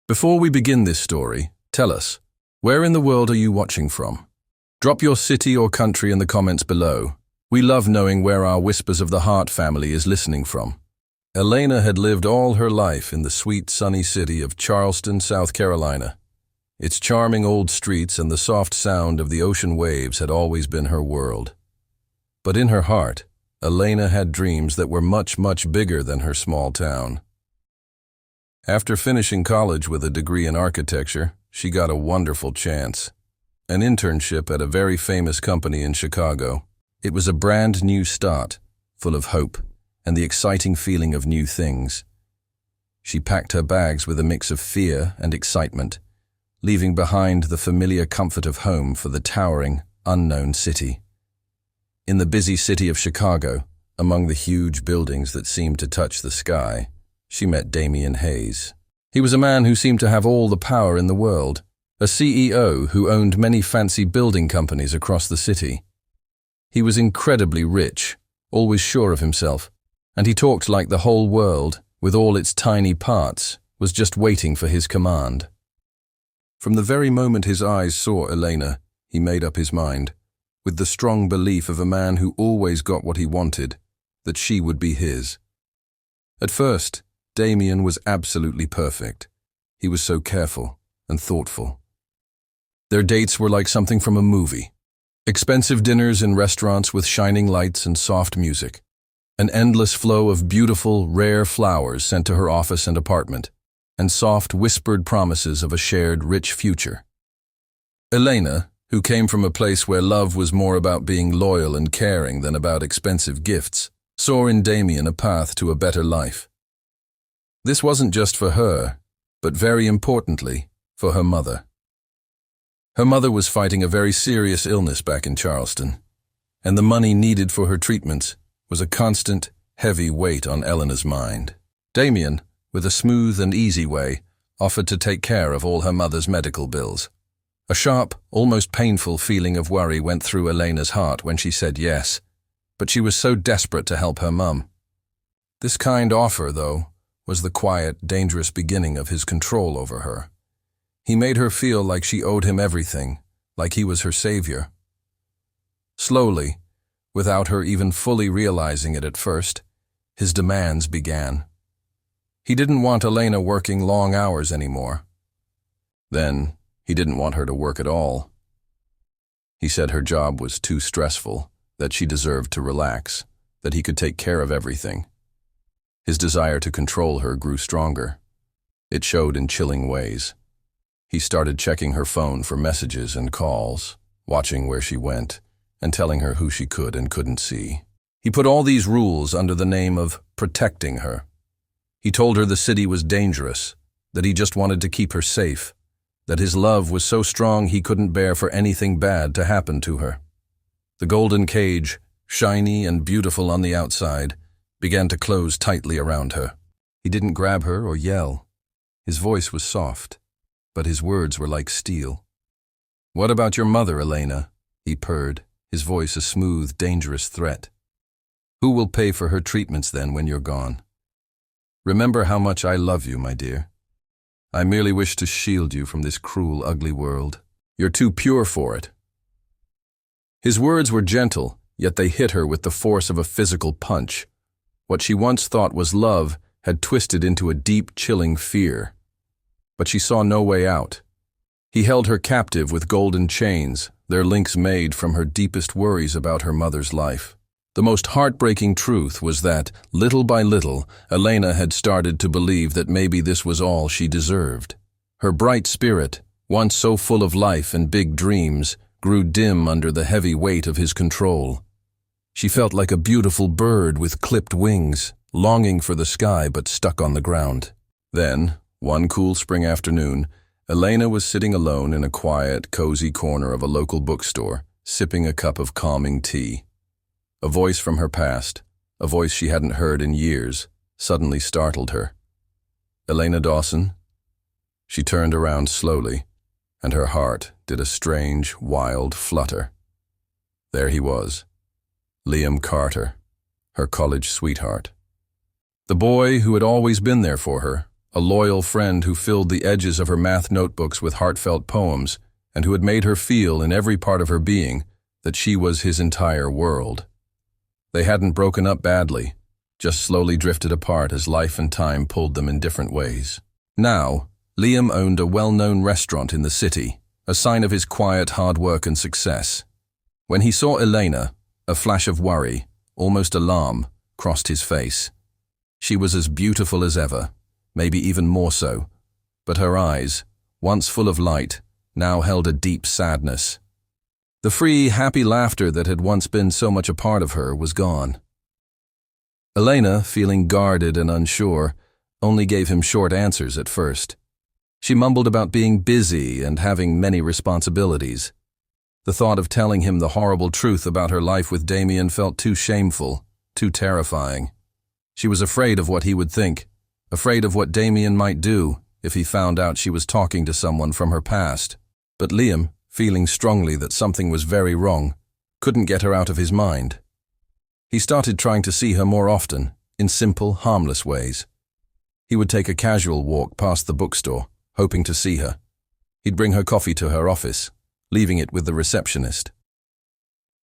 Before we begin this story, tell us, where in the world are you watching from? Drop your city or country in the comments below. We love knowing where our Whispers of the Heart family is listening from. Elena had lived all her life in the sweet, sunny city of Charleston, South Carolina. Its charming old streets and the soft sound of the ocean waves had always been her world. But in her heart, Elena had dreams that were much, much bigger than her small town. After finishing college with a degree in architecture, she got a wonderful chance. An internship at a very famous company in Chicago. It was a brand new start, full of hope and the exciting feeling of new things. She packed her bags with a mix of fear and excitement, leaving behind the familiar comfort of home for the towering, unknown city. In the busy city of Chicago, among the huge buildings that seemed to touch the sky, she met Damian Hayes. He was a man who seemed to have all the power in the world, a CEO who owned many fancy building companies across the city. He was incredibly rich, always sure of himself, and he talked like the whole world, with all its tiny parts, was just waiting for his command. From the very moment his eyes saw Elena, he made up his mind, with the strong belief of a man who always got what he wanted, that she would be his. At first, Damian was absolutely perfect. He was so careful and thoughtful. Their dates were like something from a movie. Expensive dinners in restaurants with shining lights and soft music. An endless flow of beautiful, rare flowers sent to her office and apartment, and soft, whispered promises of a shared, rich future. Elena, who came from a place where love was more about being loyal and caring than about expensive gifts, saw in Damian a path to a better life. This wasn't just for her, but very importantly, for her mother. Her mother was fighting a very serious illness back in Charleston, and the money needed for her treatments was a constant, heavy weight on Elena's mind. Damian, with a smooth and easy way, offered to take care of all her mother's medical bills. A sharp, almost painful feeling of worry went through Elena's heart when she said yes, but she was so desperate to help her mum. This kind offer, though, was the quiet, dangerous beginning of his control over her. He made her feel like she owed him everything, like he was her savior. Slowly, without her even fully realizing it at first, his demands began. He didn't want Elena working long hours anymore. Then, he didn't want her to work at all. He said her job was too stressful, that she deserved to relax, that he could take care of everything. His desire to control her grew stronger. It showed in chilling ways. He started checking her phone for messages and calls, watching where she went, and telling her who she could and couldn't see. He put all these rules under the name of protecting her. He told her the city was dangerous, that he just wanted to keep her safe, that his love was so strong he couldn't bear for anything bad to happen to her. The golden cage, shiny and beautiful on the outside, began to close tightly around her. He didn't grab her or yell. His voice was soft, but his words were like steel. "What about your mother, Elena?" he purred, his voice a smooth, dangerous threat. "Who will pay for her treatments then when you're gone? Remember how much I love you, my dear. I merely wish to shield you from this cruel, ugly world. You're too pure for it." His words were gentle, yet they hit her with the force of a physical punch. What she once thought was love had twisted into a deep, chilling fear. But she saw no way out. He held her captive with golden chains, their links made from her deepest worries about her mother's life. The most heartbreaking truth was that, little by little, Elena had started to believe that maybe this was all she deserved. Her bright spirit, once so full of life and big dreams, grew dim under the heavy weight of his control. She felt like a beautiful bird with clipped wings, longing for the sky but stuck on the ground. Then, one cool spring afternoon, Elena was sitting alone in a quiet, cozy corner of a local bookstore, sipping a cup of calming tea. A voice from her past, a voice she hadn't heard in years, suddenly startled her. "Elena Dawson?" She turned around slowly, and her heart did a strange, wild flutter. There he was, Liam Carter, her college sweetheart. The boy who had always been there for her, a loyal friend who filled the edges of her math notebooks with heartfelt poems and who had made her feel in every part of her being that she was his entire world. They hadn't broken up badly, just slowly drifted apart as life and time pulled them in different ways. Now, Liam owned a well-known restaurant in the city, a sign of his quiet hard work and success. When he saw Elena, a flash of worry, almost alarm, crossed his face. She was as beautiful as ever, maybe even more so, but her eyes, once full of light, now held a deep sadness. The free, happy laughter that had once been so much a part of her was gone. Elena, feeling guarded and unsure, only gave him short answers at first. She mumbled about being busy and having many responsibilities. The thought of telling him the horrible truth about her life with Damian felt too shameful, too terrifying. She was afraid of what he would think, afraid of what Damian might do if he found out she was talking to someone from her past. But Liam, feeling strongly that something was very wrong, couldn't get her out of his mind. He started trying to see her more often, in simple, harmless ways. He would take a casual walk past the bookstore, hoping to see her. He'd bring her coffee to her office, leaving it with the receptionist.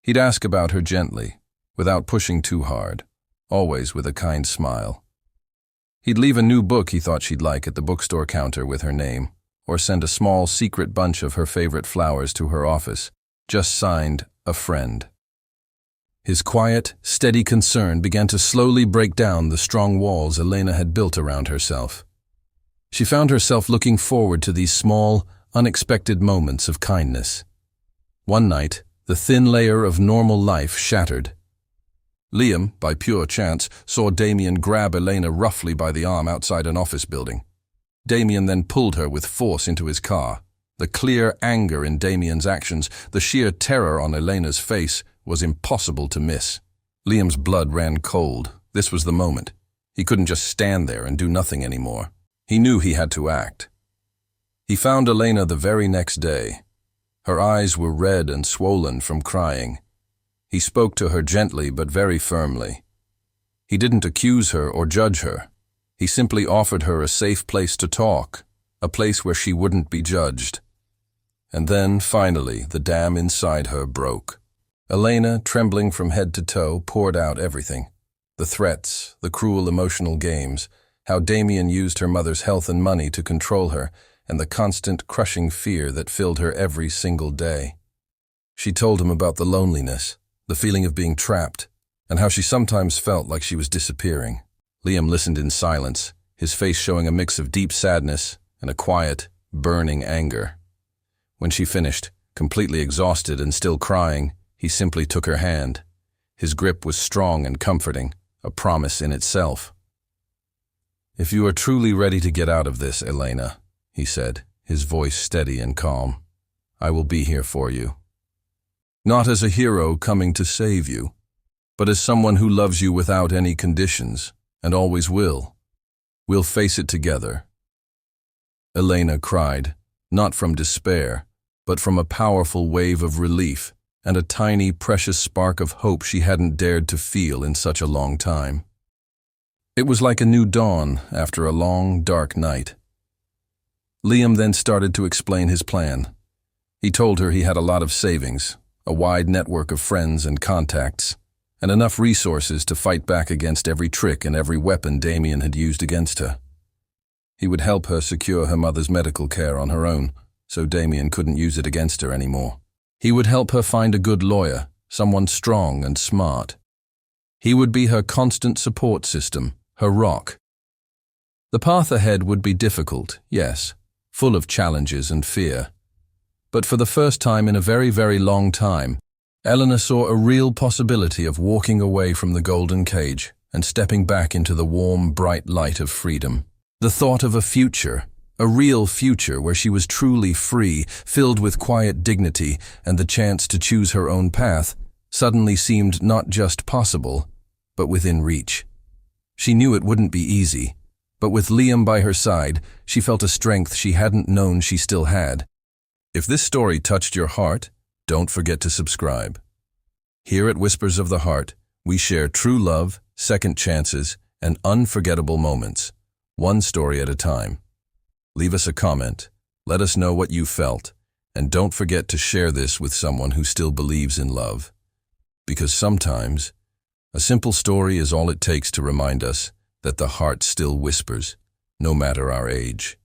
He'd ask about her gently, without pushing too hard, always with a kind smile. He'd leave a new book he thought she'd like at the bookstore counter with her name, or send a small secret bunch of her favorite flowers to her office, just signed, a friend. His quiet, steady concern began to slowly break down the strong walls Elena had built around herself. She found herself looking forward to these small, unexpected moments of kindness. One night, the thin layer of normal life shattered. Liam, by pure chance, saw Damian grab Elena roughly by the arm outside an office building. Damian then pulled her with force into his car. The clear anger in Damian's actions, the sheer terror on Elena's face, was impossible to miss. Liam's blood ran cold. This was the moment. He couldn't just stand there and do nothing anymore. He knew he had to act. He found Elena the very next day. Her eyes were red and swollen from crying. He spoke to her gently but very firmly. He didn't accuse her or judge her. He simply offered her a safe place to talk, a place where she wouldn't be judged. And then, finally, the dam inside her broke. Elena, trembling from head to toe, poured out everything. The threats, the cruel emotional games, how Damian used her mother's health and money to control her, and the constant crushing fear that filled her every single day. She told him about the loneliness, the feeling of being trapped, and how she sometimes felt like she was disappearing. Liam listened in silence, his face showing a mix of deep sadness and a quiet, burning anger. When she finished, completely exhausted and still crying, he simply took her hand. His grip was strong and comforting, a promise in itself. "If you are truly ready to get out of this, Elena," he said, his voice steady and calm, "I will be here for you. Not as a hero coming to save you, but as someone who loves you without any conditions, and always will. We'll face it together." Elena cried, not from despair, but from a powerful wave of relief and a tiny, precious spark of hope she hadn't dared to feel in such a long time. It was like a new dawn after a long, dark night. Liam then started to explain his plan. He told her he had a lot of savings, a wide network of friends and contacts, and enough resources to fight back against every trick and every weapon Damian had used against her. He would help her secure her mother's medical care on her own, so Damian couldn't use it against her anymore. He would help her find a good lawyer, someone strong and smart. He would be her constant support system, her rock. The path ahead would be difficult, yes, full of challenges and fear. But for the first time in a very, very long time, Elena saw a real possibility of walking away from the golden cage and stepping back into the warm, bright light of freedom. The thought of a future, a real future where she was truly free, filled with quiet dignity and the chance to choose her own path, suddenly seemed not just possible, but within reach. She knew it wouldn't be easy, but with Liam by her side, she felt a strength she hadn't known she still had. If this story touched your heart, don't forget to subscribe. Here at Whispers of the Heart, we share true love, second chances, and unforgettable moments. one story at a time. Leave us a comment, let us know what you felt, and don't forget to share this with someone who still believes in love. Because sometimes, a simple story is all it takes to remind us that the heart still whispers, no matter our age.